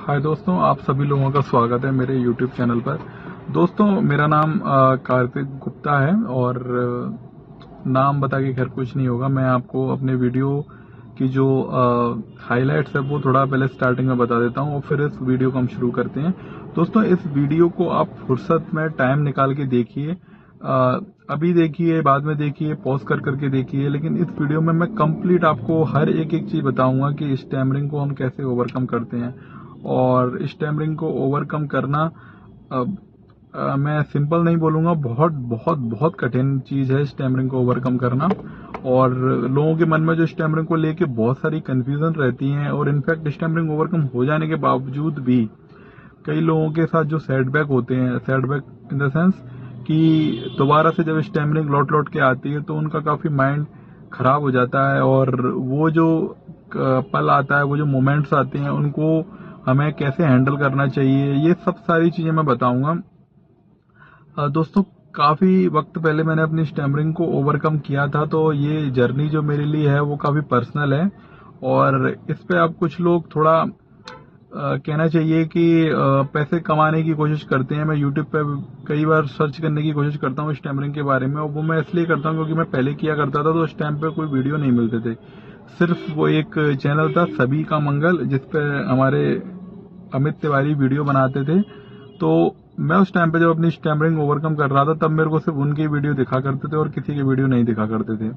हाय दोस्तों, आप सभी लोगों का स्वागत है मेरे YouTube चैनल पर। दोस्तों, मेरा नाम कार्तिक गुप्ता है और नाम बता के खैर कुछ नहीं होगा। मैं आपको अपने वीडियो की जो हाइलाइट्स है वो थोड़ा पहले स्टार्टिंग में बता देता हूँ और फिर इस वीडियो को हम शुरू करते हैं। दोस्तों, इस वीडियो को आप फुर्सत में टाइम निकाल के देखिए, अभी देखिए, बाद में देखिए, पॉज कर करके देखिए, लेकिन इस वीडियो में मैं कंप्लीट आपको हर एक चीज बताऊंगा कि स्टैमरिंग को हम कैसे ओवरकम करते हैं। और स्टैमरिंग को ओवरकम करना मैं सिंपल नहीं बोलूंगा, बहुत बहुत बहुत कठिन चीज है स्टैमरिंग को ओवरकम करना। और लोगों के मन में जो स्टैमरिंग को लेके बहुत सारी कंफ्यूजन रहती है और इनफैक्ट स्टैमरिंग ओवरकम हो जाने के बावजूद भी कई लोगों के साथ जो सेटबैक होते हैं, सेटबैक इन द सेंस कि दोबारा से जब स्टैमरिंग लौट लौट के आती है तो उनका काफी माइंड खराब हो जाता है और वो जो पल आता है, वो जो मोमेंट्स आते हैं, उनको हमें कैसे हैंडल करना चाहिए, ये सब सारी चीजें मैं बताऊंगा। दोस्तों, काफी वक्त पहले मैंने अपनी स्टैमरिंग को ओवरकम किया था, तो ये जर्नी जो मेरे लिए है वो काफी पर्सनल है और इस पे आप कुछ लोग थोड़ा कहना चाहिए कि पैसे कमाने की कोशिश करते हैं। मैं यूट्यूब पे कई बार सर्च करने की कोशिश करता हूँ स्टैमरिंग के बारे में, और वो मैं इसलिए करता हूँ क्योंकि मैं पहले किया करता था तो उस टाइम पे कोई वीडियो नहीं मिलते थे। सिर्फ वो एक चैनल था सभी का मंगल, जिसपे हमारे अमित तिवारी वीडियो बनाते थे। तो मैं उस टाइम पे जब अपनी स्टैमरिंग ओवरकम कर रहा था तब मेरे को सिर्फ उनके वीडियो दिखा करते थे और किसी के वीडियो नहीं दिखा करते थे।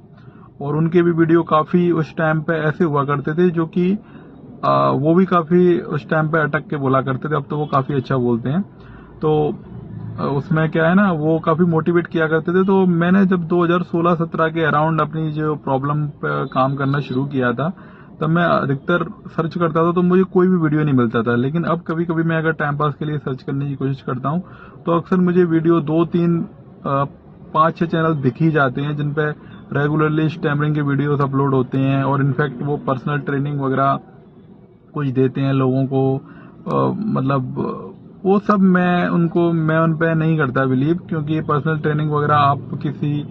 और उनके भी वीडियो काफी उस टाइम पे ऐसे हुआ करते थे जो कि वो भी काफी उस टाइम पे अटक के बोला करते थे। अब तो वो काफी अच्छा बोलते हैं। तो उसमें क्या है ना, वो काफी मोटिवेट किया करते थे। तो मैंने जब 2016-17 के अराउंड अपनी जो प्रॉब्लम पे काम करना शुरू किया था, तब मैं अधिकतर सर्च करता था तो मुझे कोई भी वीडियो नहीं मिलता था। लेकिन अब कभी कभी मैं अगर टाइम पास के लिए सर्च करने की कोशिश करता हूँ तो अक्सर मुझे वीडियो 2-3 5-6 चैनल दिख ही जाते हैं जिन पे रेगुलरली स्टैमरिंग के वीडियोस अपलोड होते हैं और इनफैक्ट वो पर्सनल ट्रेनिंग वगैरह कुछ देते हैं लोगों को। मतलब वो सब मैं उन पे नहीं करता बिलीव, क्योंकि पर्सनल ट्रेनिंग वगैरह आप किसी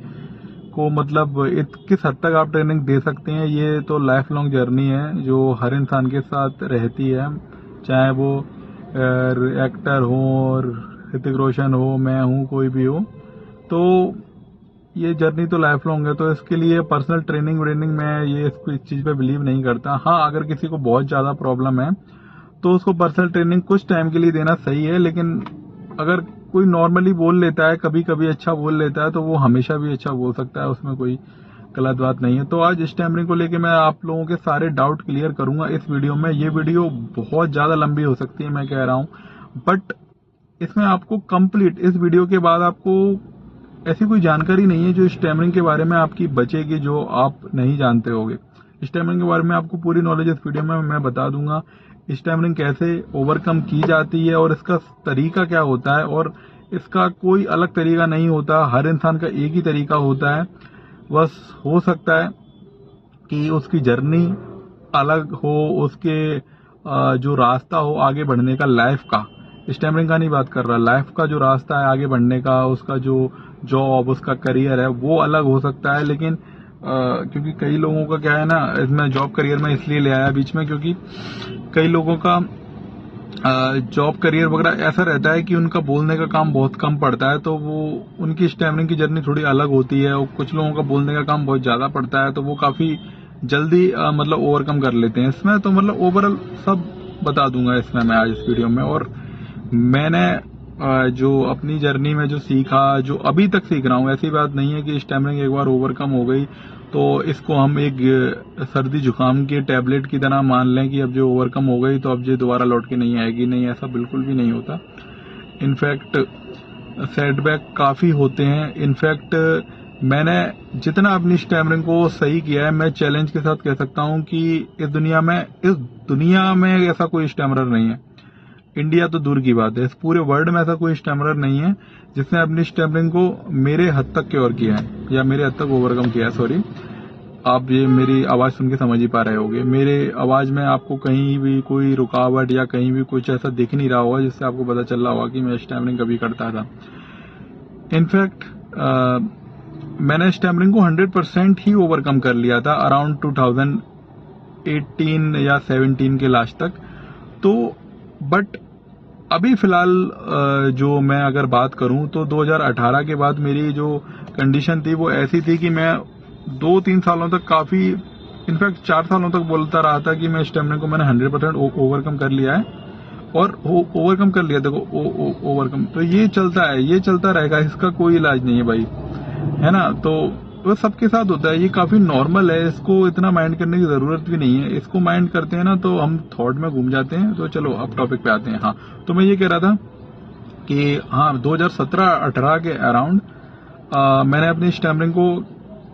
को मतलब किस हद तक आप ट्रेनिंग दे सकते हैं, ये तो लाइफ लॉन्ग जर्नी है जो हर इंसान के साथ रहती है, चाहे वो एक्टर हो और ऋतिक रोशन हो, मैं हूँ, कोई भी हो। तो ये जर्नी तो लाइफ लॉन्ग है, तो इसके लिए पर्सनल ट्रेनिंग व्रेनिंग मैं इस चीज पे बिलीव नहीं करता। हाँ, अगर किसी को बहुत ज्यादा प्रॉब्लम है तो उसको पर्सनल ट्रेनिंग कुछ टाइम के लिए देना सही है, लेकिन अगर कोई नॉर्मली बोल लेता है, कभी कभी अच्छा बोल लेता है, तो वो हमेशा भी अच्छा बोल सकता है, उसमें कोई गलत बात नहीं है। तो आज स्टैमरिंग को लेके मैं आप लोगों के सारे डाउट क्लियर करूंगा इस वीडियो में। ये वीडियो बहुत ज्यादा लंबी हो सकती है, मैं कह रहा हूँ, बट इसमें आपको कंप्लीट, इस वीडियो के बाद आपको ऐसी कोई जानकारी नहीं है जो स्टैमरिंग के बारे में आपकी बचेगी, जो आप नहीं जानते होगे। स्टैमरिंग के बारे में आपको पूरी नॉलेज इस वीडियो में मैं बता दूंगा। स्टैमरिंग कैसे ओवरकम की जाती है और इसका तरीका क्या होता है, और इसका कोई अलग तरीका नहीं होता, हर इंसान का एक ही तरीका होता है। बस हो सकता है कि उसकी जर्नी अलग हो, उसके जो रास्ता हो आगे बढ़ने का, लाइफ का, स्टैमरिंग का नहीं बात कर रहा, लाइफ का जो रास्ता है आगे बढ़ने का, उसका जो जॉब, उसका करियर है, वो अलग हो सकता है। लेकिन क्योंकि कई लोगों का क्या है ना, इसमें जॉब करियर में इसलिए ले आया बीच में क्योंकि कई लोगों का जॉब करियर वगैरह ऐसा रहता है कि उनका बोलने का काम बहुत कम पड़ता है, तो वो उनकी स्टैमरिंग की जर्नी थोड़ी अलग होती है। और कुछ लोगों का बोलने का काम बहुत ज्यादा पड़ता है, तो वो काफी जल्दी मतलब ओवरकम कर लेते हैं। इसमें तो मतलब ओवरऑल सब बता दूंगा इसमें मैं आज इस वीडियो में। और मैंने जो अपनी जर्नी में जो सीखा, जो अभी तक सीख रहा हूँ, ऐसी बात नहीं है कि स्टैमरिंग एक बार ओवरकम हो गई तो इसको हम एक सर्दी जुकाम के टैबलेट की तरह मान लें कि अब जो ओवरकम हो गई तो अब ये दोबारा लौट के नहीं आएगी। नहीं, ऐसा बिल्कुल भी नहीं होता। इनफैक्ट सेटबैक काफी होते हैं। इनफैक्ट मैंने जितना अपनी स्टैमरिंग को सही किया है, मैं चैलेंज के साथ कह सकता हूं कि इस दुनिया में ऐसा कोई स्टैमरर नहीं है। इंडिया तो दूर की बात है, इस पूरे वर्ल्ड में ऐसा कोई स्टैमरर नहीं है जिसने अपनी स्टैमरिंग को मेरे हद तक क्योर किया है या मेरे हद तक ओवरकम किया है। सॉरी, आप ये मेरी आवाज सुन के समझ ही पा रहे होंगे, मेरे आवाज में आपको कहीं भी कोई रुकावट या कहीं भी कुछ ऐसा दिख नहीं रहा होगा जिससे आपको पता चल रहा होगा कि मैं स्टैमरिंग कभी करता था। इनफैक्ट मैंने स्टैमरिंग को 100% ही ओवरकम कर लिया था अराउंड 2018 या 17 के लास्ट तक। तो बट अभी फिलहाल जो मैं अगर बात करूं तो 2018 के बाद मेरी जो कंडीशन थी वो ऐसी थी कि मैं 2-3 सालों तक काफी, इनफैक्ट 4 सालों तक बोलता रहा था कि मैं स्टेमिना को मैंने 100% ओवरकम कर लिया है, और ओवरकम कर लिया। देखो ओवरकम तो ये चलता है, ये चलता रहेगा, इसका कोई इलाज नहीं है भाई, है ना। तो वो सबके साथ होता है, ये काफी नॉर्मल है, इसको इतना माइंड करने की जरूरत भी नहीं है। इसको माइंड करते हैं ना तो हम थॉट में घूम जाते हैं। तो चलो अब टॉपिक पे आते हैं। हाँ, तो मैं ये कह रहा था कि हाँ 2017-18 के अराउंड मैंने अपनी स्टैमरिंग को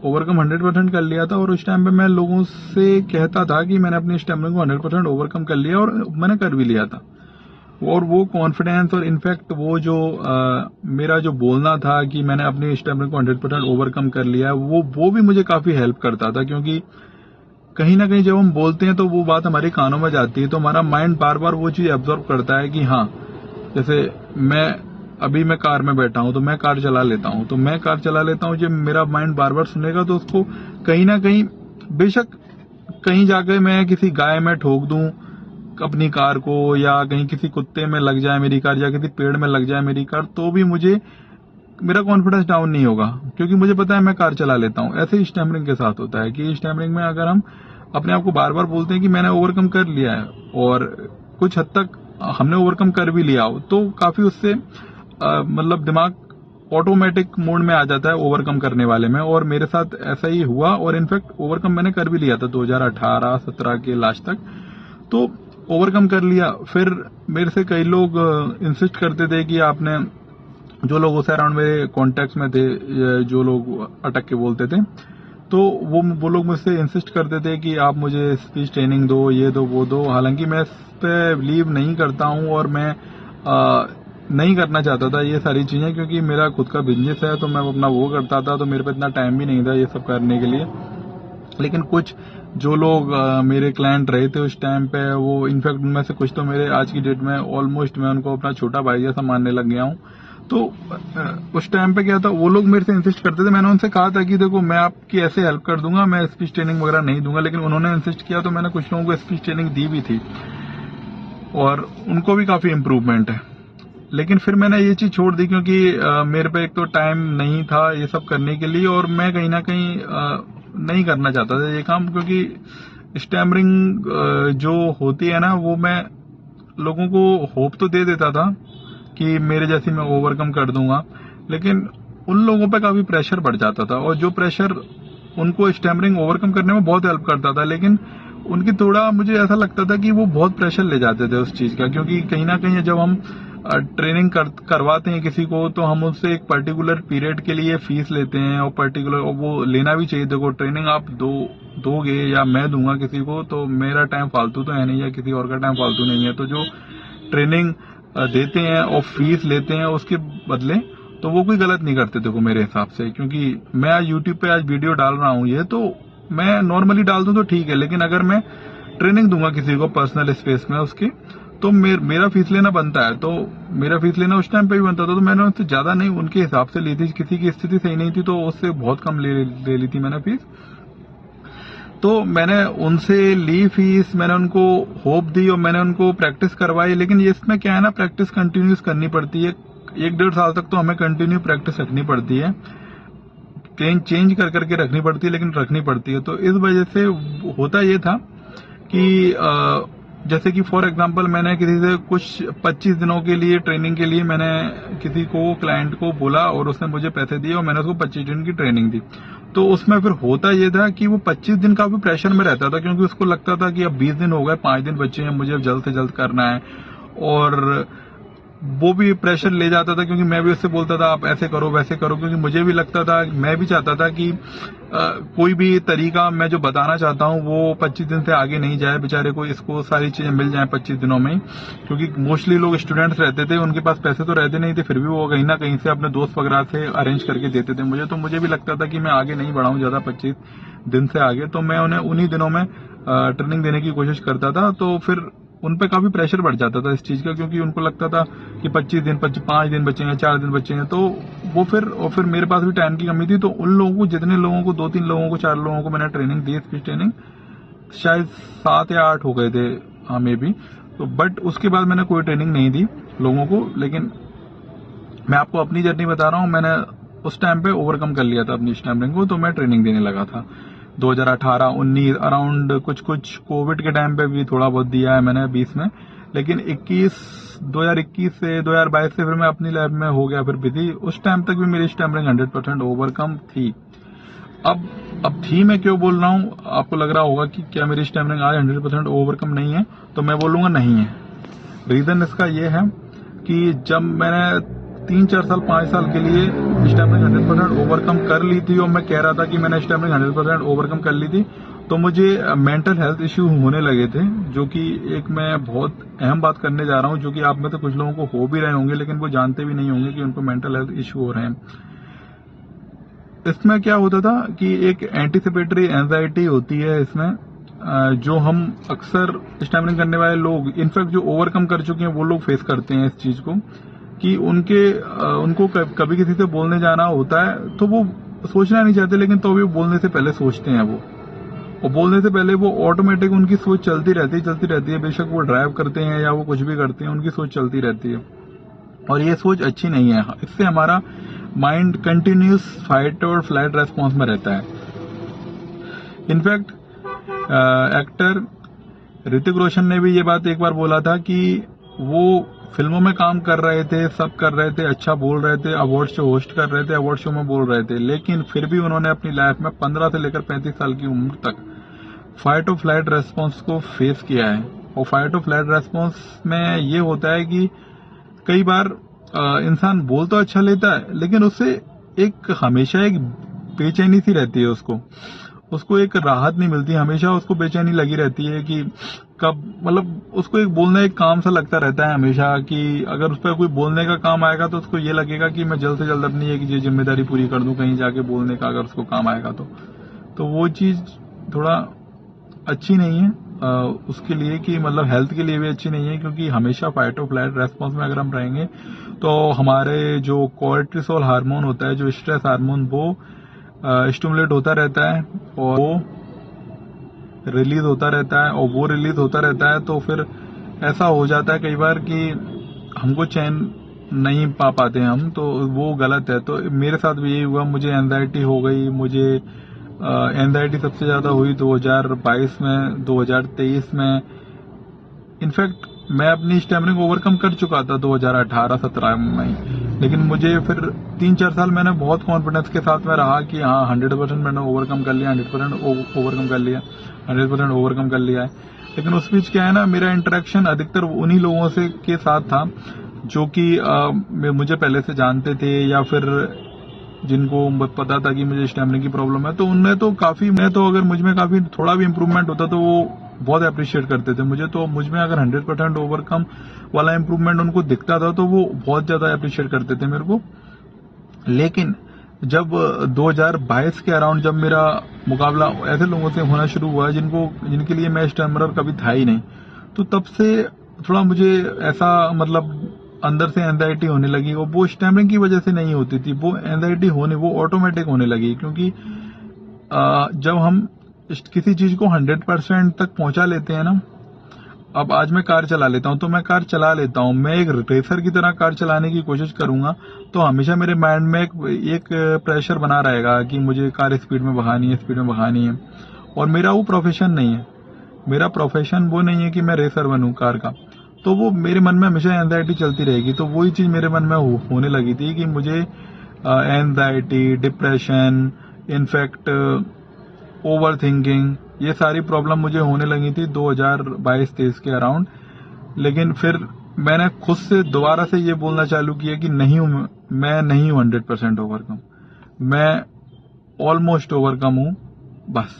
ओवरकम 100% कर लिया था, और उस टाइम पे मैं लोगों से कहता था कि मैंने अपनी स्टैमरिंग को 100% ओवरकम कर लिया, और मैंने कर भी लिया था। और वो कॉन्फिडेंस और इनफैक्ट वो जो मेरा जो बोलना था कि मैंने अपनी स्टैमिना को 100% ओवरकम कर लिया, वो भी मुझे काफी हेल्प करता था, क्योंकि कहीं ना कहीं जब हम बोलते हैं तो वो बात हमारे कानों में जाती है, तो हमारा माइंड बार बार वो चीज एब्जॉर्व करता है कि हाँ, जैसे मैं कार में बैठा हूं तो मैं कार चला लेता हूं, जब मेरा माइंड बार बार सुनेगा तो उसको कहीं ना कहीं, बेशक कहीं जाकर मैं किसी गाय में ठोक दूं अपनी कार को, या कहीं किसी कुत्ते में लग जाए मेरी कार, या किसी पेड़ में लग जाए मेरी कार, तो भी मेरा कॉन्फिडेंस डाउन नहीं होगा, क्योंकि मुझे पता है मैं कार चला लेता हूं। ऐसे ही स्टैमरिंग के साथ होता है कि स्टैमरिंग में अगर हम अपने आप को बार बार बोलते हैं कि मैंने ओवरकम कर लिया है, और कुछ हद तक हमने ओवरकम कर भी लिया हो, तो काफी उससे मतलब दिमाग ऑटोमेटिक मोड में आ जाता है ओवरकम करने वाले में। और मेरे साथ ऐसा ही हुआ, और इनफैक्ट ओवरकम मैंने कर भी लिया था 2018-17 के लास्ट तक, तो ओवरकम कर लिया। फिर मेरे से कई लोग इंसिस्ट करते थे कि आपने, जो लोग उस अराउंड मेरे कॉन्टेक्ट में थे, जो लोग अटक के बोलते थे, तो वो लोग मुझसे इंसिस्ट करते थे कि आप मुझे स्पीच ट्रेनिंग दो, ये दो वो दो। हालांकि मैं इस पे बिलीव नहीं करता हूं, और मैं नहीं करना चाहता था ये सारी चीजें, क्योंकि मेरा खुद का बिजनेस है, तो मैं अपना वो करता था, तो मेरे पे इतना टाइम भी नहीं था ये सब करने के लिए। लेकिन कुछ जो लोग मेरे क्लाइंट रहे थे उस टाइम पे, वो इनफैक्ट उनमें से कुछ तो मेरे आज की डेट में ऑलमोस्ट मैं उनको अपना छोटा भाई जैसा मानने लग गया हूं। तो उस टाइम पे क्या था, वो लोग मेरे से इंसिस्ट करते थे। मैंने उनसे कहा था कि देखो मैं आपकी ऐसे हेल्प कर दूंगा, मैं स्पीच ट्रेनिंग वगैरह नहीं दूंगा, लेकिन उन्होंने इंसिस्ट किया, तो मैंने कुछ लोगों को स्पीच ट्रेनिंग दी भी थी, और उनको भी काफी इम्प्रूवमेंट है। लेकिन फिर मैंने ये चीज छोड़ दी, क्योंकि मेरे पे एक तो टाइम नहीं था ये सब करने के लिए, और मैं कहीं ना कहीं नहीं करना चाहता था ये काम, क्योंकि स्टैमरिंग जो होती है ना, वो मैं लोगों को होप तो दे देता था कि मेरे जैसी मैं ओवरकम कर दूंगा, लेकिन उन लोगों पे काफी प्रेशर बढ़ जाता था, और जो प्रेशर उनको स्टैमरिंग ओवरकम करने में बहुत हेल्प करता था, लेकिन उनकी थोड़ा मुझे ऐसा लगता था कि वो बहुत प्रेशर ले जाते थे उस चीज का। क्योंकि कहीं ना कहीं जब हम ट्रेनिंग करवाते हैं किसी को, तो हम उससे एक पर्टिकुलर पीरियड के लिए फीस लेते हैं, और पर्टिकुलर वो लेना भी चाहिए। देखो ट्रेनिंग आप दोगे या मैं दूंगा किसी को, तो मेरा टाइम फालतू तो है नहीं, या किसी और का टाइम फालतू नहीं है। तो जो ट्रेनिंग देते हैं और फीस लेते हैं उसके बदले, तो वो कोई गलत नहीं करते देखो मेरे हिसाब से। क्योंकि मैं आज यूट्यूब पे आज वीडियो डाल रहा हूँ, ये तो मैं नॉर्मली डाल दूं तो ठीक है, लेकिन अगर मैं ट्रेनिंग दूंगा किसी को पर्सनल स्पेस में उसकी, तो मेरा फीस लेना बनता है। तो मेरा फीस लेना उस टाइम पे भी बनता था, तो मैंने उससे ज्यादा नहीं, उनके हिसाब से ली थी। किसी की स्थिति सही नहीं थी तो उससे बहुत कम ले ली थी मैंने फीस। तो मैंने उनसे ली फीस, मैंने उनको होप दी, और मैंने उनको प्रैक्टिस करवाई। लेकिन ये इसमें क्या है ना, प्रैक्टिस कंटिन्यूस करनी पड़ती है, 1-1.5 साल तक तो हमें कंटिन्यू प्रैक्टिस रखनी पड़ती है, चेंज कर करके रखनी पड़ती है, लेकिन रखनी पड़ती है। तो इस वजह से होता ये था कि जैसे कि फॉर एग्जांपल मैंने किसी से कुछ 25 दिनों के लिए ट्रेनिंग के लिए मैंने किसी को क्लाइंट को बोला, और उसने मुझे पैसे दिए, और मैंने उसको 25 दिन की ट्रेनिंग दी। तो उसमें फिर होता ये था कि वो 25 दिन काफी प्रेशर में रहता था, क्योंकि उसको लगता था कि अब 20 दिन हो गए, 5 दिन बचे हैं, मुझे अब जल्द से जल्द करना है। और वो भी प्रेशर ले जाता था, क्योंकि मैं भी उससे बोलता था आप ऐसे करो वैसे करो, क्योंकि मुझे भी लगता था, मैं भी चाहता था कि कोई भी तरीका मैं जो बताना चाहता हूँ वो 25 दिन से आगे नहीं जाए, बेचारे को इसको सारी चीजें मिल जाए 25 दिनों में ही। क्योंकि मोस्टली लोग स्टूडेंट्स रहते थे, उनके पास पैसे तो रहते नहीं थे, फिर भी वो कहीं ना कहीं से अपने दोस्त वगैरह से अरेंज करके देते थे मुझे। तो मुझे भी लगता था कि मैं आगे नहीं बढ़ाऊं ज्यादा 25 दिन से आगे, तो मैं उन्हें उन्हीं दिनों में ट्रेनिंग देने की कोशिश करता था। तो फिर उन पे काफी प्रेशर बढ़ जाता था इस चीज का, क्योंकि उनको लगता था कि 25 दिन 5 दिन बचेंगे, 4 दिन बचेंगे। तो वो फिर मेरे पास भी टाइम की कमी थी, तो उन लोगों को, जितने लोगों को, 2-3 लोगों को, 4 लोगों को मैंने ट्रेनिंग दी, स्पीच ट्रेनिंग, शायद 7 या 8 हो गए थे हाँ मे बी। तो बट उसके बाद मैंने कोई ट्रेनिंग नहीं दी लोगों को, लेकिन मैं आपको अपनी जर्नी बता रहा हूँ। मैंने उस टाइम पे ओवरकम कर लिया था अपनी स्टैमरिंग को, तो मैं ट्रेनिंग देने लगा था 2018-19 अराउंड। कुछ कोविड के टाइम पे भी थोड़ा बहुत दिया है मैंने 20 में, लेकिन 2021 से 2022 से फिर मैं अपनी लैब में हो गया फिर बिजी। उस टाइम तक भी मेरी स्टैमरिंग 100% ओवरकम थी। अब थी मैं क्यों बोल रहा हूँ, आपको लग रहा होगा कि क्या मेरी स्टैमरिंग आज 100% ओवरकम नहीं है, तो मैं बोलूंगा नहीं है। रीजन इसका ये है कि जब मैंने 3-4 साल 5 साल के लिए स्टैमरिंग 100% ओवरकम कर ली थी, और मैं कह रहा था कि मैंने स्टैमरिंग 100% ओवरकम कर ली थी, तो मुझे मेंटल हेल्थ इश्यू होने लगे थे, जो कि एक मैं बहुत अहम बात करने जा रहा हूं, जो कि आप में तो कुछ लोगों को हो भी रहे होंगे, लेकिन वो जानते भी नहीं होंगे कि उनको मेंटल हेल्थ इश्यू हो रहे हैं। इसमें क्या होता था कि एक एंटीसिपेटरी एंजाइटी होती है इसमें, जो हम अक्सर स्टैमरिंग करने वाले लोग, इनफैक्ट जो ओवरकम कर चुके हैं वो लोग फेस करते हैं इस चीज को, कि उनको कभी किसी से बोलने जाना होता है तो वो सोचना नहीं चाहते, लेकिन तो भी बोलने से पहले सोचते हैं वो, और बोलने से पहले वो ऑटोमेटिक उनकी सोच चलती रहती है। बेशक वो ड्राइव करते हैं या वो कुछ भी करते हैं, उनकी सोच चलती रहती है, और ये सोच अच्छी नहीं है। इससे हमारा माइंड कंटिन्यूस फाइट और फ्लाइट रेस्पॉन्स में रहता है। इनफैक्ट एक्टर ऋतिक रोशन ने भी ये बात एक बार बोला था कि वो फिल्मों में काम कर रहे थे, सब कर रहे थे, अच्छा बोल रहे थे, अवार्ड शो होस्ट कर रहे थे, अवार्ड शो में बोल रहे थे, लेकिन फिर भी उन्होंने अपनी लाइफ में 15 से लेकर 35 साल की उम्र तक फाइट और फ्लाइट रेस्पॉन्स को फेस किया है। और फाइट और फ्लाइट रेस्पॉन्स में ये होता है कि कई बार इंसान बोल तो अच्छा लेता है, लेकिन उससे हमेशा एक बेचैनी सी रहती है, उसको एक राहत नहीं मिलती, हमेशा उसको बेचैनी लगी रहती है कि कब, मतलब उसको एक बोलना एक काम सा लगता रहता है हमेशा, कि अगर उस पर कोई बोलने का काम आएगा तो उसको ये लगेगा कि मैं जल्द से जल्द अपनी एक ये जिम्मेदारी पूरी कर दूं, कहीं जाके बोलने का अगर उसको काम आएगा तो वो चीज थोड़ा अच्छी नहीं है उसके लिए, कि मतलब हेल्थ के लिए भी अच्छी नहीं है, क्योंकि हमेशा फाइट और फ्लाइट रेस्पॉन्स में अगर हम रहेंगे तो हमारे जो कोर्टिसोल हार्मोन होता है, जो स्ट्रेस हार्मोन, वो स्टिमुलेट होता रहता है और वो रिलीज होता रहता है, तो फिर ऐसा हो जाता है कई बार कि हमको चैन नहीं पा पाते हैं हम, तो वो गलत है। तो मेरे साथ भी यही हुआ, मुझे एंजाइटी हो गई, मुझे एंजाइटी सबसे ज्यादा हुई 2022 में, 2023 में। इनफैक्ट मैं अपनी स्टैमरिंग ओवरकम कर चुका था 2018-17 में, लेकिन मुझे फिर 3-4 साल मैंने बहुत कॉन्फिडेंस के साथ में रहा कि हाँ 100% मैंने ओवरकम कर लिया, 100% ओवरकम कर लिया, 100% ओवरकम कर लिया है। लेकिन उस बीच क्या है ना, मेरा इंटरेक्शन अधिकतर उन्हीं लोगों से के साथ था जो कि मुझे पहले से जानते थे, या फिर जिनको पता था कि मुझे स्टैमरिंग की प्रॉब्लम है, तो उनने तो काफी, मैं तो अगर मुझ में काफी थोड़ा भी इम्प्रूवमेंट होता तो वो बहुत अप्रिशिएट करते थे मुझे। तो मुझ में अगर 100% ओवरकम वाला इम्प्रूवमेंट उनको दिखता था तो वो बहुत ज्यादा अप्रिशिएट करते थे मेरे को। लेकिन जब 2022 के अराउंड जब मेरा मुकाबला ऐसे लोगों से होना शुरू हुआ जिनके लिए मैं स्टैमरर कभी था ही नहीं, तो तब से थोड़ा मुझे ऐसा मतलब अंदर से एंजाइटी होने लगी, और वो स्टैमरिंग की वजह से नहीं होती थी, वो एंजाइटी वो ऑटोमेटिक होने लगी, क्योंकि जब हम किसी चीज को 100% तक पहुंचा लेते हैं ना, अब आज मैं कार चला लेता हूं तो मैं कार चला लेता हूं, मैं एक रेसर की तरह कार चलाने की कोशिश करूंगा, तो हमेशा मेरे माइंड में एक प्रेशर बना रहेगा कि मुझे कार स्पीड में भगानी है, और मेरा वो प्रोफेशन नहीं है, मेरा प्रोफेशन वो नहीं है कि मैं रेसर बनूं कार का, तो वो मेरे मन में हमेशा एंजाइटी चलती रहेगी। तो वही चीज मेरे मन में होने लगी थी कि मुझे anxiety, depression, in fact over thinking, ये सारी प्रॉब्लम मुझे होने लगी थी 2022-23 के अराउंड। लेकिन फिर मैंने खुद से दोबारा से ये बोलना चालू किया कि मैं नहीं हूं 100% ओवरकम, मैं ऑलमोस्ट ओवरकम हूं, बस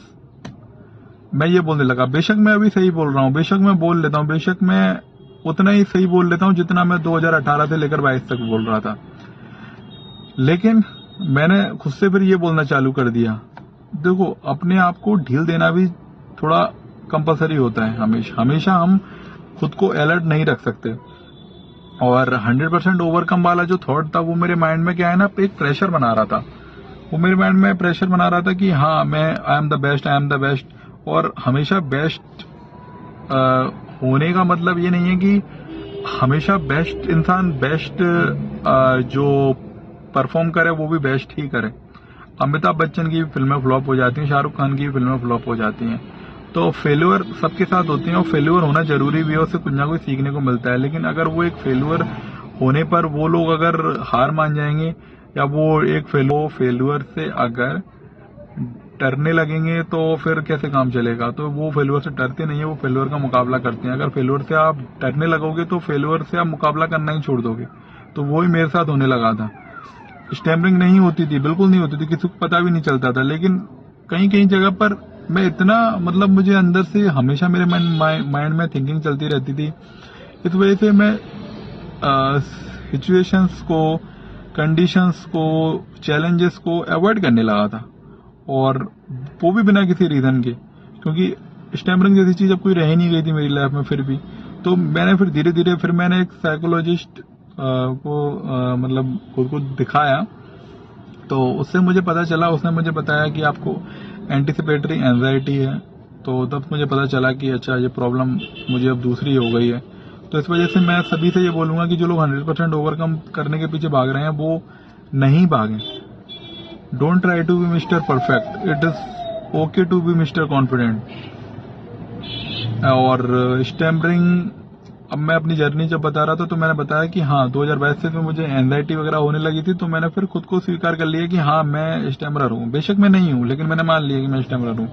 मैं ये बोलने लगा। बेशक मैं अभी सही बोल रहा हूं, बेशक मैं बोल लेता हूं, बेशक मैं उतना ही सही बोल लेता हूं जितना मैं 2018 से लेकर 22 तक बोल रहा था, लेकिन मैंने खुद से फिर ये बोलना चालू कर दिया। देखो, अपने आप को ढील देना भी थोड़ा कंपलसरी होता है, हमेशा हम खुद को अलर्ट नहीं रख सकते। और 100% ओवरकम वाला जो थॉट था वो मेरे माइंड में क्या है ना, एक प्रेशर बना रहा था, वो मेरे माइंड में प्रेशर बना रहा था कि हाँ मैं आई एम द बेस्ट, और हमेशा बेस्ट होने का मतलब ये नहीं है कि हमेशा बेस्ट इंसान बेस्ट जो परफॉर्म करे वो भी बेस्ट ही करे। अमिताभ बच्चन की भी फिल्में फ्लॉप हो जाती हैं, शाहरुख खान की भी फिल्में फ्लॉप हो जाती हैं। तो फेल्यूर सबके साथ होती है और फेल्यूर होना जरूरी भी है, उससे कुछ ना कुछ सीखने को मिलता है। लेकिन अगर वो एक फेल्यूर होने पर वो लोग अगर हार मान जाएंगे या वो एक फेल्यूर से अगर डरने लगेंगे तो फिर कैसे काम चलेगा। तो वो फेल्यूर से डरते नहीं है, वो फेल्यूर का मुकाबला करते हैं। अगर फेल्यूर से आप डरने लगोगे तो फेल्यूर से आप मुकाबला करना ही छोड़ दोगे। तो वो ही मेरे साथ होने लगा था। स्टैमरिंग नहीं होती थी, बिल्कुल नहीं होती थी, किसी को पता भी नहीं चलता था। लेकिन कहीं कहीं जगह पर मैं इतना मतलब मुझे अंदर से हमेशा मेरे माइंड में थिंकिंग चलती रहती थी। इस वजह से मैं सिचुएशंस को, कंडीशंस को, चैलेंजेस को अवॉइड करने लगा था, और वो भी बिना किसी रीजन के, क्योंकि स्टैमरिंग जैसी चीज अब कोई रह नहीं गई थी मेरी लाइफ में। फिर भी तो मैंने फिर धीरे धीरे फिर मैंने एक साइकोलॉजिस्ट को मतलब खुद को दिखाया। तो उससे मुझे पता चला, उसने मुझे बताया कि आपको एंटीसिपेटरी एंजाइटी है। तो तब मुझे पता चला कि अच्छा ये प्रॉब्लम मुझे अब दूसरी हो गई है। तो इस वजह से मैं सभी से ये बोलूंगा कि जो लोग 100% ओवरकम करने के पीछे भाग रहे हैं वो नहीं भागें। Don't try to be mister perfect, it is okay to be mister confident. और स्टैमरिंग, अब मैं अपनी जर्नी जब बता रहा था तो मैंने बताया कि हाँ 2022 से मुझे एंजाइटी वगैरह होने लगी थी। तो मैंने फिर खुद को स्वीकार कर लिया कि हाँ मैं स्टैमरर हूँ। बेशक मैं नहीं हूँ, लेकिन मैंने मान लिया कि मैं स्टैमरर हूँ।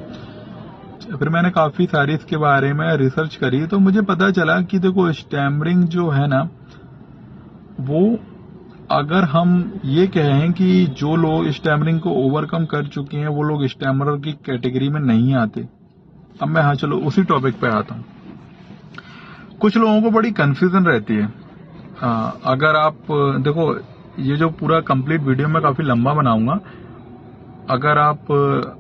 फिर मैंने काफी सारी इसके बारे में रिसर्च करी, तो मुझे पता चला कि देखो स्टैमरिंग जो है ना, वो अगर हम ये कहें कि जो लोग स्टैमरिंग को ओवरकम कर चुके हैं वो लोग स्टैमरर की कैटेगरी में नहीं आते। अब मैं हाँ चलो उसी टॉपिक पे आता हूँ। कुछ लोगों को बड़ी कंफ्यूजन रहती है। अगर आप देखो, ये जो पूरा कंप्लीट वीडियो मैं काफी लंबा बनाऊंगा। अगर आप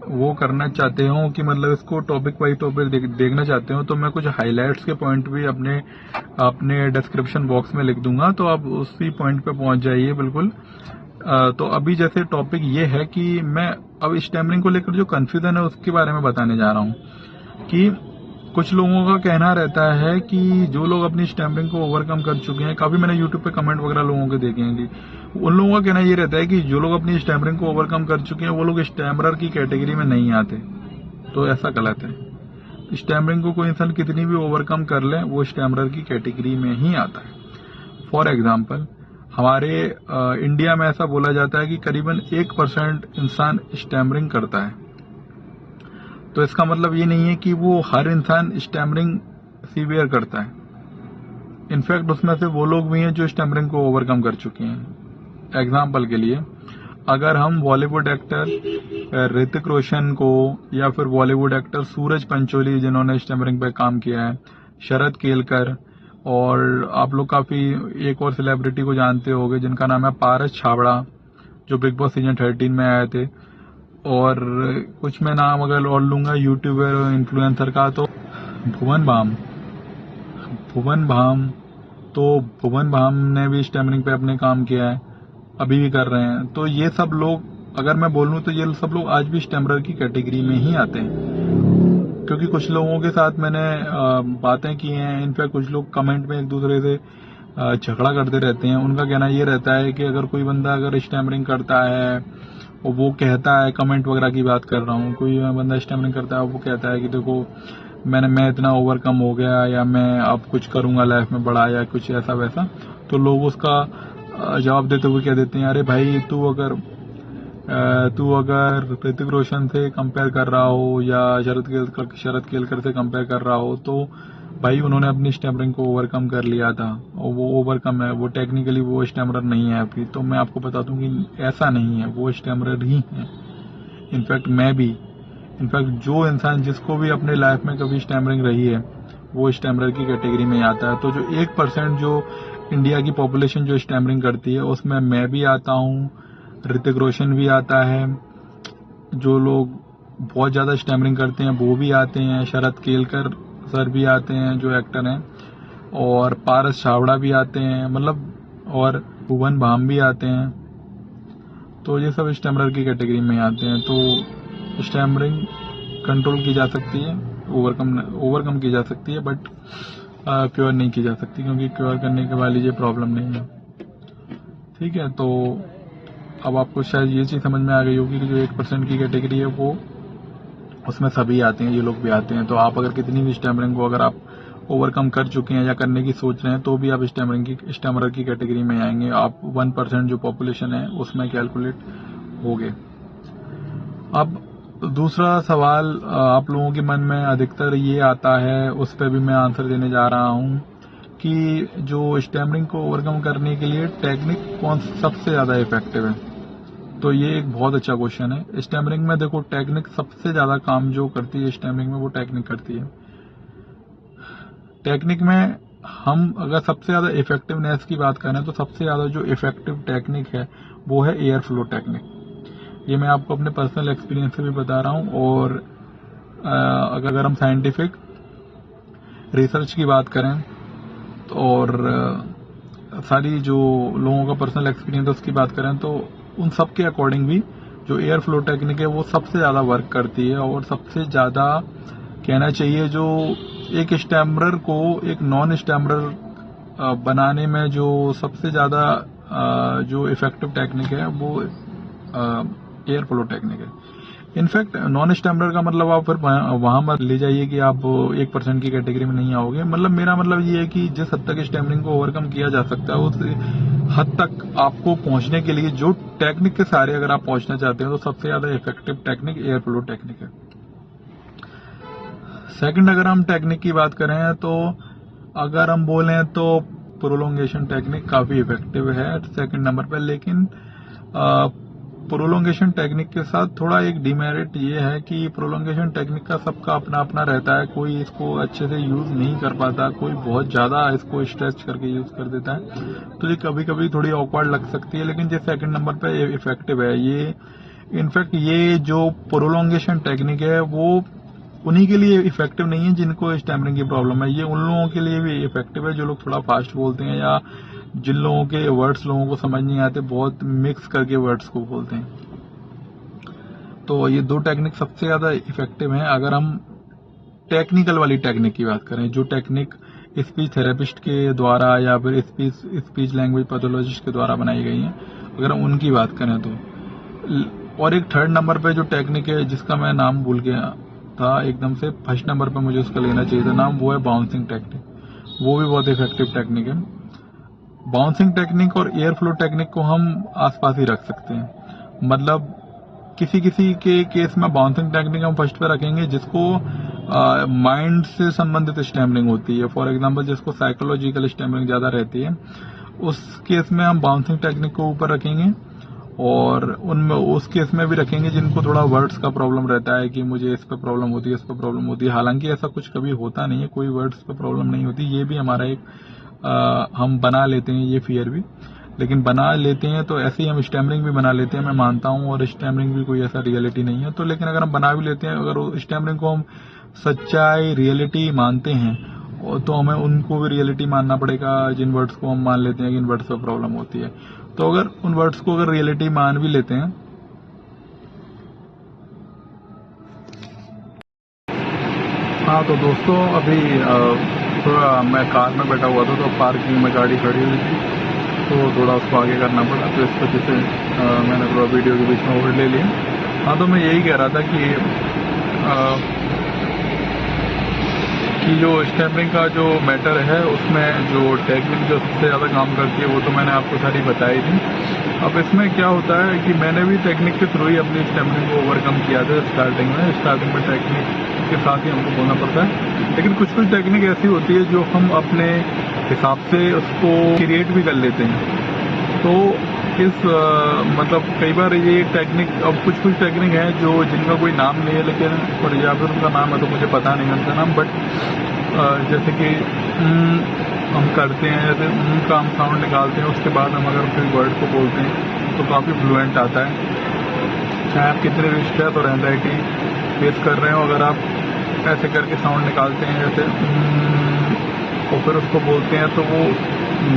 वो करना चाहते हो कि मतलब इसको टॉपिक वाइज टॉपिक देखना चाहते हो तो मैं कुछ हाइलाइट्स के पॉइंट भी अपने डिस्क्रिप्शन बॉक्स में लिख दूंगा, तो आप उसी पॉइंट पे पहुंच जाइए बिल्कुल। तो अभी जैसे टॉपिक ये है कि मैं अब स्टैमरिंग को लेकर जो कंफ्यूजन है उसके बारे में बताने जा रहा हूँ। कि कुछ लोगों का कहना रहता है कि जो लोग अपनी स्टैमरिंग को ओवरकम कर चुके हैं, काफी मैंने यूट्यूब पे कमेंट वगैरह लोगों के देखे हैं, कि उन लोगों का कहना ये रहता है कि जो लोग अपनी स्टैमरिंग को ओवरकम कर चुके हैं वो लोग स्टैमरर की कैटेगरी में नहीं आते। तो ऐसा गलत है। स्टैमरिंग को कोई इंसान कितनी भी ओवरकम कर ले वो स्टैमरर की कैटेगरी में ही आता है। फॉर एग्जाम्पल, हमारे इंडिया में ऐसा बोला जाता है कि करीबन 1% इंसान स्टैमरिंग करता है। तो इसका मतलब ये नहीं है कि वो हर इंसान स्टैमरिंग सीवियर करता है। इनफैक्ट उसमें से वो लोग भी हैं जो स्टैमरिंग को ओवरकम कर चुके हैं। एग्जाम्पल के लिए, अगर हम बॉलीवुड एक्टर ऋतिक रोशन को या फिर बॉलीवुड एक्टर सूरज पंचोली जिन्होंने स्टैमरिंग पे काम किया है, शरद केलकर, और आप लोग काफी एक और सेलिब्रिटी को जानते होंगे जिनका नाम है पारस छाबड़ा, जो बिग बॉस सीजन 13 में आए थे। और कुछ मैं नाम अगर और लूंगा यूट्यूबर और इन्फ्लुएंसर का, तो भुवन बाम ने भी स्टैमरिंग पे अपने काम किया है, अभी भी कर रहे हैं। तो ये सब लोग, अगर मैं बोलूं तो ये सब लोग आज भी स्टैमरर की कैटेगरी में ही आते हैं। क्योंकि कुछ लोगों के साथ मैंने बातें की हैं, इनफैक्ट कुछ लोग कमेंट में एक दूसरे से झगड़ा करते रहते हैं। उनका कहना ये रहता है कि अगर कोई बंदा अगर स्टैमरिंग करता है और वो कहता है, कमेंट वगैरह की बात कर रहा हूँ, कोई बंदा स्टैमरिंग करता है वो कहता है कि देखो मैं इतना ओवरकम हो गया, या मैं अब कुछ करूंगा लाइफ में बड़ा, या कुछ ऐसा वैसा, तो लोग उसका जवाब देते हुए कह देते हैं, अरे भाई तू अगर ऋतिक रोशन से कंपेयर कर रहा हो या शरद केलकर से कंपेयर कर रहा हो, तो भाई उन्होंने अपनी स्टैमरिंग को ओवरकम कर लिया था और वो ओवरकम है, वो टेक्निकली वो स्टैमरर नहीं है अभी। तो मैं आपको बता दूं कि ऐसा नहीं है, वो स्टैमरर ही है। इनफैक्ट मैं भी, जो इंसान जिसको भी अपने लाइफ में कभी स्टैमरिंग रही है वो स्टैमरर की कैटेगरी में आता है। तो जो 1% जो इंडिया की पॉपुलेशन जो स्टैमरिंग करती है उसमें मैं भी आता हूँ, ऋतिक रोशन भी आता है, जो लोग बहुत ज्यादा स्टैमरिंग करते हैं वो भी आते हैं, शरद केलकर सर भी आते हैं जो एक्टर हैं, और पारस छाबड़ा भी आते हैं, मतलब, और भुवन बाम भी आते हैं। तो ये सब स्टैमरर की कैटेगरी में आते हैं। तो स्टैमरिंग कंट्रोल की जा सकती है, ओवरकम की जा सकती है, बट क्योर नहीं की जा सकती, क्योंकि क्योर करने के वाली ये प्रॉब्लम नहीं है। ठीक है, तो अब आपको शायद ये चीज़ समझ में आ गई होगी कि जो 1% की कैटेगरी है वो उसमें सभी आते हैं, ये लोग भी आते हैं। तो आप अगर कितनी भी स्टैमरिंग को अगर आप ओवरकम कर चुके हैं या करने की सोच रहे हैं तो भी आप स्टैमरर की कैटेगरी में आएंगे। आप 1% जो पॉपुलेशन है उसमें कैलकुलेट होगे। अब दूसरा सवाल आप लोगों के मन में अधिकतर ये आता है, उस पर भी मैं आंसर देने जा रहा हूँ कि जो स्टैमरिंग को ओवरकम करने के लिए टेक्निक कौन सबसे ज़्यादा इफेक्टिव है। तो ये एक बहुत अच्छा क्वेश्चन है। स्टैमरिंग में देखो, टेक्निक सबसे ज़्यादा काम जो करती है स्टैमरिंग में, वो टेक्निक करती है। टेक्निक में हम अगर सबसे ज़्यादा इफेक्टिवनेस की बात करें तो सबसे ज़्यादा जो इफेक्टिव टेक्निक है वो है एयर फ्लो टेक्निक। ये मैं आपको अपने पर्सनल एक्सपीरियंस से भी बता रहा हूँ। और अगर हम साइंटिफिक रिसर्च की बात करें और सारी जो लोगों का पर्सनल एक्सपीरियंस है उसकी बात करें तो उन सब के अकॉर्डिंग भी जो एयर फ्लो टेक्निक है वो सबसे ज़्यादा वर्क करती है। और सबसे ज़्यादा कहना चाहिए जो एक स्टैमरर को एक नॉन स्टैमरर बनाने में जो सबसे ज़्यादा जो इफेक्टिव टेक्निक है वो एयर फ्लो टेक्निक है। इनफैक्ट नॉन स्टैमरर का मतलब आप फिर वहां मत ले जाइए कि आप 1% की कैटेगरी में नहीं आओगे। मतलब मेरा मतलब ये है कि जिस हद तक स्टैमरिंग को ओवरकम किया जा सकता है उस हद तक आपको पहुंचने के लिए जो टेक्निक के सारे अगर आप पहुंचना चाहते हो तो सबसे ज्यादा effective technique air flow technique है। सेकंड, अगर हम टेक्निक की बात करें तो अगर हम बोलें तो प्रोलोंगेशन टेक्निक काफी इफेक्टिव है सेकंड नंबर पर। लेकिन प्रोलोंगेशन टेक्निक के साथ थोड़ा एक डिमेरिट ये है कि प्रोलोंगेशन टेक्निक का सबका अपना अपना रहता है। कोई इसको अच्छे से यूज नहीं कर पाता, कोई बहुत ज्यादा इसको स्ट्रेच करके यूज कर देता है, तो ये कभी कभी थोड़ी ऑकवर्ड लग सकती है। लेकिन जो सेकंड नंबर पे इफेक्टिव है ये, इनफैक्ट ये जो प्रोलोंगेशन टेक्निक है वो उन्हीं के लिए इफेक्टिव नहीं है जिनको स्टैमरिंग की प्रॉब्लम है। ये उन लोगों के लिए भी इफेक्टिव है जो लोग थोड़ा फास्ट बोलते हैं या जिन लोगों के वर्ड्स लोगों को समझ नहीं आते, बहुत मिक्स करके वर्ड्स को बोलते हैं। तो ये दो टेक्निक सबसे ज्यादा इफेक्टिव हैं। अगर हम टेक्निकल वाली टेक्निक की बात करें, जो टेक्निक स्पीच थेरेपिस्ट के द्वारा या फिर स्पीच लैंग्वेज पैथोलॉजिस्ट के द्वारा बनाई गई हैं, अगर हम उनकी बात करें तो। और एक थर्ड नंबर पे जो टेक्निक है जिसका मैं नाम भूल गया था एकदम से, फर्स्ट नंबर पे मुझे उसका लेना चाहिए था नाम, वो है बाउंसिंग टेक्निक। वो भी बहुत इफेक्टिव टेक्निक है। बाउंसिंग टेक्निक और एयर फ्लो टेक्निक को हम आसपास ही रख सकते हैं। मतलब किसी किसी के केस में बाउंसिंग टेक्निक हम फर्स्ट पे रखेंगे जिसको माइंड से संबंधित स्टैमरिंग होती है। फॉर एग्जांपल जिसको साइकोलॉजिकल स्टैमरिंग ज्यादा रहती है, उस केस में हम बाउंसिंग टेक्निक को ऊपर रखेंगे। और उनमें उस केस में भी रखेंगे जिनको थोड़ा वर्ड्स का प्रॉब्लम रहता है कि मुझे इस पे प्रॉब्लम होती है, इस पे प्रॉब्लम होती है। हालांकि ऐसा कुछ कभी होता नहीं है, कोई वर्ड्स पे प्रॉब्लम नहीं होती। ये भी हमारा एक हम बना लेते हैं ये फियर भी, लेकिन बना लेते हैं तो ऐसे ही हम स्टैमरिंग भी बना लेते हैं, मैं मानता हूं। और स्टैमरिंग भी कोई ऐसा रियलिटी नहीं है। तो लेकिन अगर हम बना भी लेते हैं, अगर स्टैमरिंग को हम सच्चाई रियलिटी मानते हैं तो हमें उनको भी रियलिटी मानना पड़ेगा जिन वर्ड्स को हम मान लेते हैं कि इन वर्ड्स पर प्रॉब्लम होती है। तो अगर उन वर्ड्स को अगर रियलिटी मान भी लेते हैं, हाँ तो दोस्तों अभी थोड़ा मैं कार में बैठा हुआ था तो पार्किंग में गाड़ी खड़ी हुई थी तो थोड़ा उसको आगे करना पड़ा, तो इस वजह से मैंने थोड़ा वीडियो के बीच में ओवर ले लिया। हाँ तो मैं यही कह रहा था कि जो स्टैमरिंग का जो मैटर है उसमें जो टेक्निक जो सबसे ज़्यादा काम करती है वो तो मैंने आपको सारी बताई थी। अब इसमें क्या होता है कि मैंने भी टेक्निक के थ्रू ही अपनी स्टैमरिंग को ओवरकम किया था स्टार्टिंग में टेक्निक के साथ ही हमको बोलना पड़ता है। लेकिन कुछ कुछ टेक्निक ऐसी होती है जो हम अपने हिसाब से उसको क्रिएट भी कर लेते हैं। तो मतलब कई बार ये टेक्निक, अब कुछ कुछ टेक्निक है जो जिनका कोई नाम नहीं है, लेकिन और या फिर उनका नाम है तो मुझे पता नहीं उनका नाम, बट जैसे कि हम करते हैं, जैसे का हम साउंड निकालते हैं, उसके बाद हम अगर फिर वर्ड को बोलते हैं तो काफ़ी फ्लुएंट आता है। चाहे आप कितने भी स्ट्रेस और एंजाइटी फेस कर रहे हो, अगर आप ऐसे करके साउंड निकालते हैं जैसे और फिर उसको बोलते हैं तो वो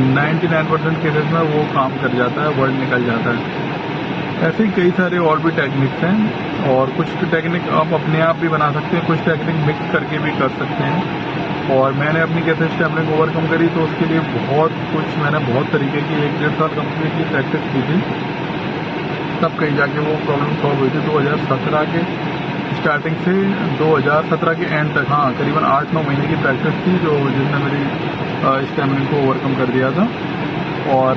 99% केसेस में वो काम कर जाता है, वर्ड निकल जाता है। ऐसे ही कई सारे और भी टेक्निक्स हैं और कुछ टेक्निक आप अपने आप भी बना सकते हैं, कुछ टेक्निक मिक्स करके भी कर सकते हैं। और मैंने अपनी कैसे स्टैमरिंग ओवरकम करी, तो उसके लिए मैंने बहुत तरीके की 1-1.5 साल कंपनी की प्रैक्टिस की थी, तब कहीं जाके वो प्रॉब्लम सॉल्व हुई थी। 2017 के स्टार्टिंग से 2017 के एंड तक, हाँ, करीबन 8-9 महीने की प्रैक्टिस थी जिसने मेरी स्टैमरिंग को ओवरकम कर दिया था। और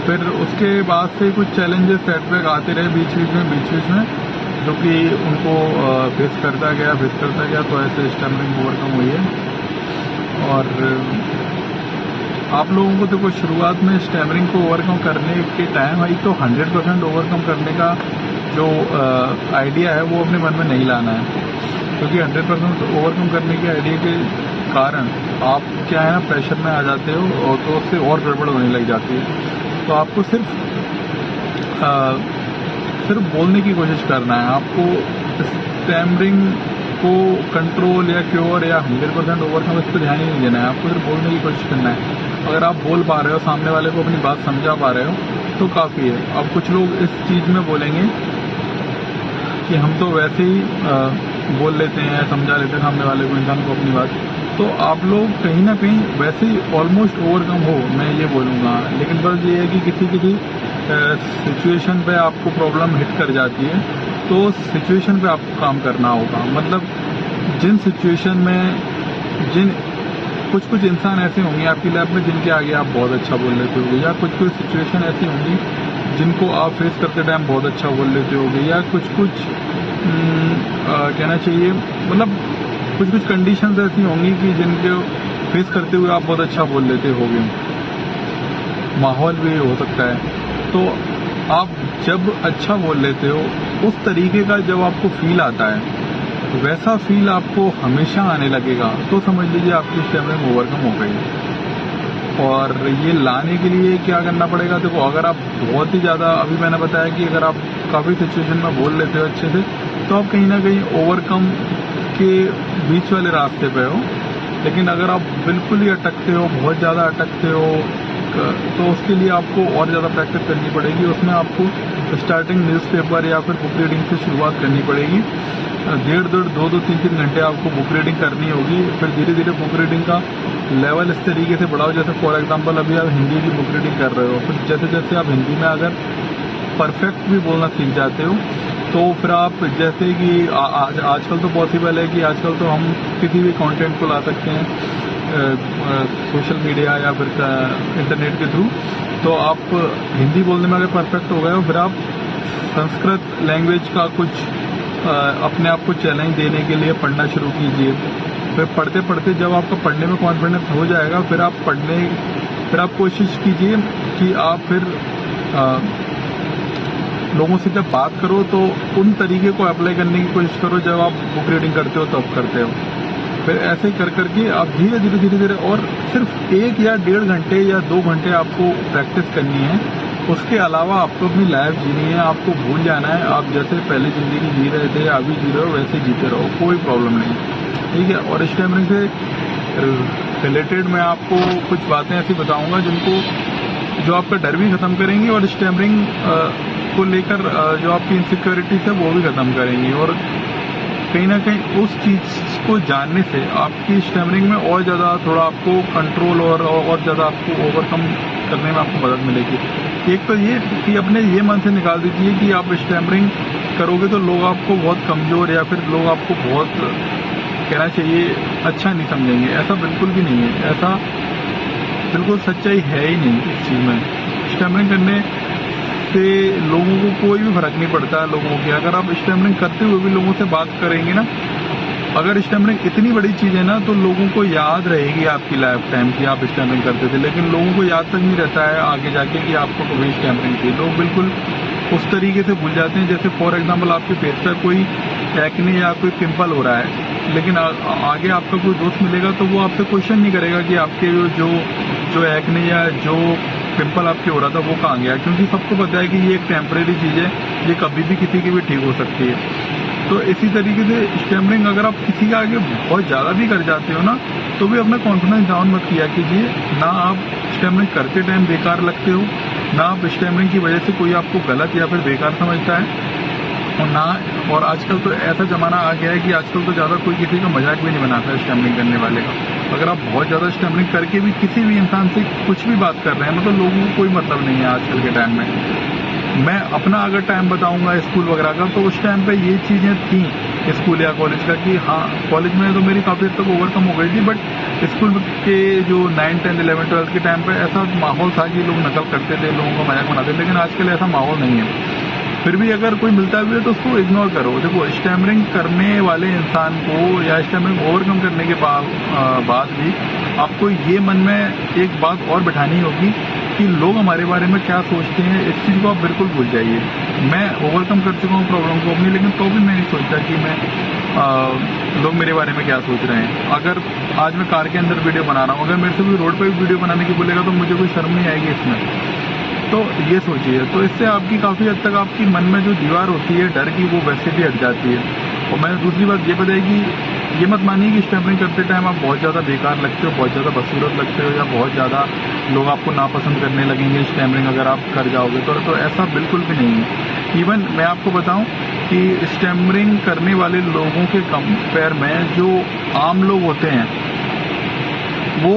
फिर उसके बाद से कुछ चैलेंजेस, सेटबैक आते रहे बीच बीच में, जो कि उनको फेस करता गया, तो ऐसे स्टैमरिंग ओवरकम हुई है। और आप लोगों को देखो, शुरुआत में स्टैमरिंग को ओवरकम करने के टाइम ही तो 100% ओवरकम करने का जो आइडिया है वो अपने मन में नहीं लाना है, क्योंकि 100% ओवरकम करने के आइडिया के कारण आप क्या है ना, प्रेशर में आ जाते हो, और तो उससे और गड़बड़ होने लग जाती है। तो आपको सिर्फ बोलने की कोशिश करना है, आपको स्टैमरिंग को कंट्रोल या क्योर या 100% ओवरकम, इस पर ध्यान ही नहीं देना है, आपको सिर्फ बोलने की कोशिश करना है। अगर आप बोल पा रहे हो, सामने वाले को अपनी बात समझा पा रहे हो, तो काफ़ी है। अब कुछ लोग इस चीज़ में बोलेंगे कि हम तो वैसे ही बोल लेते हैं, समझा लेते हैं सामने वाले को, इंसान को अपनी बात, तो आप लोग कहीं ना कहीं वैसे ही ऑलमोस्ट ओवरकम हो, मैं ये बोलूँगा। लेकिन बस ये है कि किसी सिचुएशन पे आपको प्रॉब्लम हिट कर जाती है, तो सिचुएशन पे आपको काम करना होगा। मतलब जिन सिचुएशन में कुछ इंसान ऐसे होंगे आपकी लाइफ में जिनके आगे आप बहुत अच्छा बोल लेते होगे, या कुछ सिचुएशन ऐसी होंगी जिनको आप फेस करते टाइम बहुत अच्छा बोल लेते होगे, या कुछ कहना चाहिए, मतलब कुछ कंडीशंस ऐसी होंगी कि जिनको फेस करते हुए आप बहुत अच्छा बोल लेते होगे। माहौल भी हो सकता है। तो आप जब अच्छा बोल लेते हो, उस तरीके का जब आपको फील आता है, वैसा फील आपको हमेशा आने लगेगा, तो समझ लीजिए आपकी स्टैमरिंग ओवरकम हो गई। और ये लाने के लिए क्या करना पड़ेगा, देखो, अगर आप बहुत ही ज़्यादा, अभी मैंने बताया कि अगर आप काफ़ी सिचुएशन में बोल लेते हो अच्छे से, तो आप कहीं ना कहीं ओवरकम के बीच वाले रास्ते पे हो। लेकिन अगर आप बिल्कुल ही अटकते हो, बहुत ज़्यादा अटकते हो, तो उसके लिए आपको और ज़्यादा प्रैक्टिस करनी पड़ेगी। उसमें आपको स्टार्टिंग न्यूज़पेपर या फिर बुक रीडिंग से शुरुआत करनी पड़ेगी। 1.5 2 3 घंटे आपको बुक रीडिंग करनी होगी। फिर धीरे धीरे बुक रीडिंग का लेवल इस तरीके से बढ़ाओ, जैसे फॉर एग्जांपल अभी आप हिंदी की बुक रीडिंग कर रहे हो, फिर जैसे जैसे आप हिंदी में अगर परफेक्ट भी बोलना सीख जाते हो, तो फिर आप, जैसे कि आजकल तो पॉसिबल है कि आजकल तो हम किसी भी कंटेंट को ला सकते हैं सोशल मीडिया या फिर इंटरनेट के थ्रू। तो आप हिंदी बोलने में अगर परफेक्ट हो गए हो, फिर आप संस्कृत लैंग्वेज का कुछ अपने आप को चैलेंज देने के लिए पढ़ना शुरू कीजिए। फिर पढ़ते पढ़ते जब आपका पढ़ने में कॉन्फिडेंस हो जाएगा, फिर आप कोशिश कीजिए कि आप फिर लोगों से जब बात करो तो उन तरीके को अप्लाई करने की कोशिश करो जब आप बुक रीडिंग करते हो तब करते हो। फिर ऐसे ही करके आप धीरे धीरे और सिर्फ 1 या 1.5 घंटे या 2 घंटे आपको प्रैक्टिस करनी है। उसके अलावा आपको अपनी लाइफ जीनी है, आपको भूल जाना है आप जैसे पहले जिंदगी जी रहे थे, अभी जी रहे हो वैसे जीते रहो, कोई प्रॉब्लम नहीं, ठीक है। और स्टैमरिंग से रिलेटेड मैं आपको कुछ बातें ऐसी बताऊंगा जो आपका डर भी खत्म करेंगी और स्टैमरिंग को लेकर जो आपकी इनसिक्योरिटीज है वो भी खत्म करेंगी। और कहीं ना कहीं उस चीज को जानने से आपकी स्टैमरिंग में और ज़्यादा थोड़ा आपको कंट्रोल और ज़्यादा आपको ओवरकम करने में आपको मदद मिलेगी। एक तो ये कि अपने ये मन से निकाल दीजिए कि आप स्टैमरिंग करोगे तो लोग आपको बहुत कमज़ोर या फिर लोग आपको बहुत, कहना चाहिए, अच्छा नहीं समझेंगे। ऐसा बिल्कुल भी नहीं है, ऐसा बिल्कुल सच्चाई है ही नहीं इस चीज़ में। स्टैमरिंग करने से लोगों को कोई भी फर्क नहीं पड़ता है लोगों के। अगर आप स्टैमरिंग करते हुए भी लोगों से बात करेंगे ना, अगर स्टैमरिंग इतनी बड़ी चीज़ है ना, तो लोगों को याद रहेगी आपकी लाइफ टाइम की आप स्टैमरिंग करते थे। लेकिन लोगों को याद तक नहीं रहता है आगे जाके कि आपको कभी स्टैमरिंग थी। लोग बिल्कुल उस तरीके से भूल जाते हैं, जैसे फॉर एग्जाम्पल आपके फेस पर कोई एक्ने या कोई पिंपल हो रहा है, लेकिन आगे आपका कोई दोस्त मिलेगा तो वो आपसे क्वेश्चन नहीं करेगा कि आपके जो एक्ने या जो पिंपल आपके हो रहा था वो कहाँ गया, क्योंकि सबको पता है कि ये एक टेम्परेरी चीज़ है, ये कभी भी किसी की भी ठीक हो सकती है। तो इसी तरीके से स्टैमरिंग अगर आप किसी के आगे बहुत ज़्यादा भी कर जाते हो ना, तो भी अपना कॉन्फिडेंस डाउन मत किया कीजिए। ना आप स्टैमरिंग करते टाइम बेकार लगते हो, ना आप स्टैमरिंग की वजह से कोई आपको गलत या फिर बेकार समझता है, और ना और आजकल तो ऐसा जमाना आ गया है कि आजकल तो ज़्यादा कोई किसी का मजाक भी नहीं बनाता है स्टैमरिंग करने वाले का। अगर आप बहुत ज़्यादा स्टैमरिंग करके भी किसी भी इंसान से कुछ भी बात कर रहे हैं, मतलब लोगों को कोई मतलब नहीं है आजकल के टाइम में। मैं अपना अगर टाइम बताऊंगा स्कूल वगैरह का, तो उस टाइम पे ये चीज़ें थी स्कूल या कॉलेज का कि हाँ, कॉलेज में तो मेरी काफ़ी हद तक ओवरकम हो गई थी, बट स्कूल के जो 9, 10, 11, 12 के टाइम पे ऐसा माहौल था कि लोग नकल करते थे, लोगों का मजाक बनाते थे। लेकिन आजकल ऐसा माहौल नहीं है। फिर भी अगर कोई मिलता भी है तो उसको इग्नोर करो। देखो, स्टैमरिंग करने वाले इंसान को या स्टैमरिंग ओवरकम करने के बाद भी आपको ये मन में एक बात और बैठानी होगी कि लोग हमारे बारे में क्या सोचते हैं। इस चीज़ को आप बिल्कुल भूल जाइए। मैं ओवरकम कर चुका हूँ प्रॉब्लम को अपनी, लेकिन तो भी मैं नहीं सोचता कि मैं लोग मेरे बारे में क्या सोच रहे हैं। अगर आज मैं कार के अंदर वीडियो बना रहा हूँ, अगर मेरे से कोई रोड पर भी वीडियो बनाने की बोलेगा तो मुझे कोई शर्म नहीं आएगी इसमें। तो ये सोचिए, तो इससे आपकी काफ़ी हद तक आपकी मन में जो दीवार होती है डर की, वो वैसे भी हट जाती है। और मैं दूसरी बात ये बताई कि ये मत मानिए कि स्टैमरिंग करते टाइम आप बहुत ज़्यादा बेकार लगते हो, बहुत ज़्यादा बदसूरत लगते हो, या बहुत ज़्यादा लोग आपको नापसंद करने लगेंगे स्टैमरिंग अगर आप कर जाओगे तो ऐसा बिल्कुल भी नहीं है। इवन मैं आपको बताऊं कि स्टैमरिंग करने वाले लोगों के कंपेयर में जो आम लोग होते हैं वो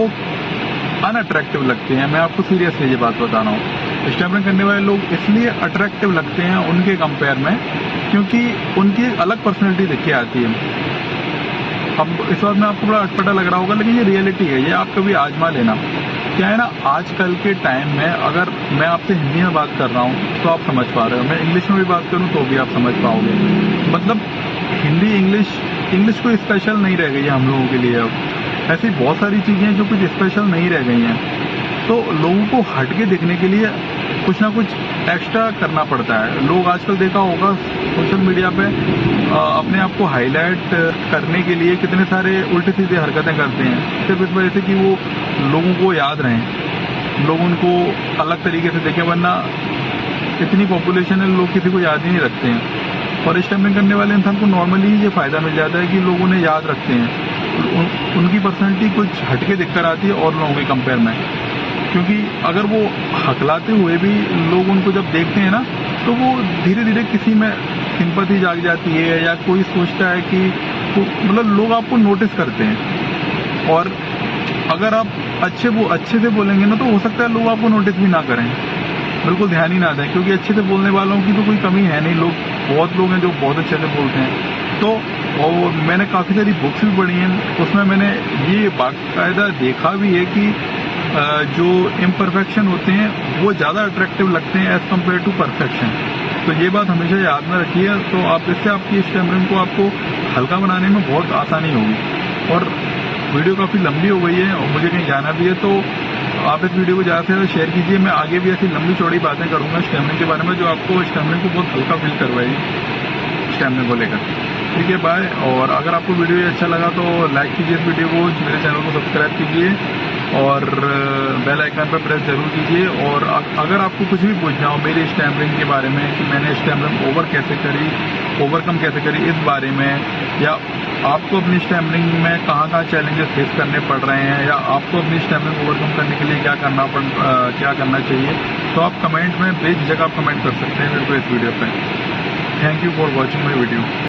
अनअट्रैक्टिव लगते हैं। मैं आपको सीरियसली ये बात बता रहा हूँ। स्टैमरिंग करने वाले लोग इसलिए अट्रैक्टिव लगते हैं उनके कंपेयर में, क्योंकि उनकी एक अलग पर्सनैलिटी दिख के आती है। अब इस बात में आपको बड़ा अटपटा लग रहा होगा, लेकिन ये रियलिटी है, ये आप कभी आजमा लेना। क्या है ना, आजकल के टाइम में अगर मैं आपसे हिंदी में बात कर रहा हूँ तो आप समझ पा रहे हो, मैं इंग्लिश में भी बात करूँ तो भी आप समझ पाओगे। मतलब हिंदी इंग्लिश कोई स्पेशल नहीं रह गई है हम लोगों के लिए। अब ऐसी बहुत सारी चीज़ें जो कुछ स्पेशल नहीं रह गई हैं, तो लोगों को हटके दिखने के लिए कुछ ना कुछ एक्स्ट्रा करना पड़ता है। लोग आजकल देखा होगा सोशल मीडिया पे अपने आप को हाईलाइट करने के लिए कितने सारे उल्टे सीधे हरकतें करते हैं, सिर्फ इस वजह से कि वो लोगों को याद रहें, लोग उनको अलग तरीके से देखें। वरना इतनी पॉपुलेशन है, लोग किसी को याद ही नहीं रखते हैं। और स्टैमरिंग करने वाले इंसान को नॉर्मली ही ये फायदा मिल जाता है कि लोग उन्हें याद रखते हैं। उनकी पर्सनैलिटी कुछ हटके दिखकर आती है और लोगों के कंपेयर में, क्योंकि अगर वो हकलाते हुए भी लोग उनको जब देखते हैं ना, तो वो धीरे धीरे किसी में सिंपैथी जाग जाती है, या कोई सोचता है कि मतलब लोग आपको नोटिस करते हैं। और अगर आप अच्छे से बोलेंगे ना, तो हो सकता है लोग आपको नोटिस भी ना करें, बिल्कुल ध्यान ही ना दें, क्योंकि अच्छे से बोलने वालों की तो कोई कमी है नहीं। बहुत लोग हैं जो बहुत अच्छे से बोलते हैं। तो और मैंने काफ़ी सारी बुक्स भी पढ़ी हैं, उसमें मैंने ये बाकायदा देखा भी है कि जो इम्परफेक्शन होते हैं वो ज़्यादा अट्रैक्टिव लगते हैं एज कम्पेयर टू परफेक्शन। तो ये बात हमेशा याद में रखिए। तो आप इससे आपकी स्टैमरिंग को आपको हल्का बनाने में बहुत आसानी होगी। और वीडियो काफ़ी लंबी हो गई है और मुझे कहीं जाना भी है, तो आप इस वीडियो को ज़्यादा से ज़्यादा शेयर कीजिए। मैं आगे भी ऐसी लंबी चौड़ी बातें करूँगा स्टैमरिंग के बारे में, जो आपको स्टैमरिंग को बहुत हल्का फील करवाएगी स्टैमरिंग को लेकर। ठीक है, बाय। और अगर आपको वीडियो ये अच्छा लगा तो लाइक कीजिए इस वीडियो को, मेरे चैनल को सब्सक्राइब कीजिए और बेल आइकन पर प्रेस जरूर कीजिए। और अगर आपको कुछ भी पूछना हो मेरे स्टैमरिंग के बारे में कि मैंने स्टैमरिंग ओवरकम कैसे करी इस बारे में, या आपको अपनी स्टैमरिंग में कहाँ चैलेंजेस फेस करने पड़ रहे हैं, या आपको अपनी स्टैमरिंग ओवरकम करने के लिए क्या करना चाहिए, तो आप कमेंट में बेझिझक आप कमेंट कर सकते हैं मेरे को इस वीडियो पे। Thank you for watching my video.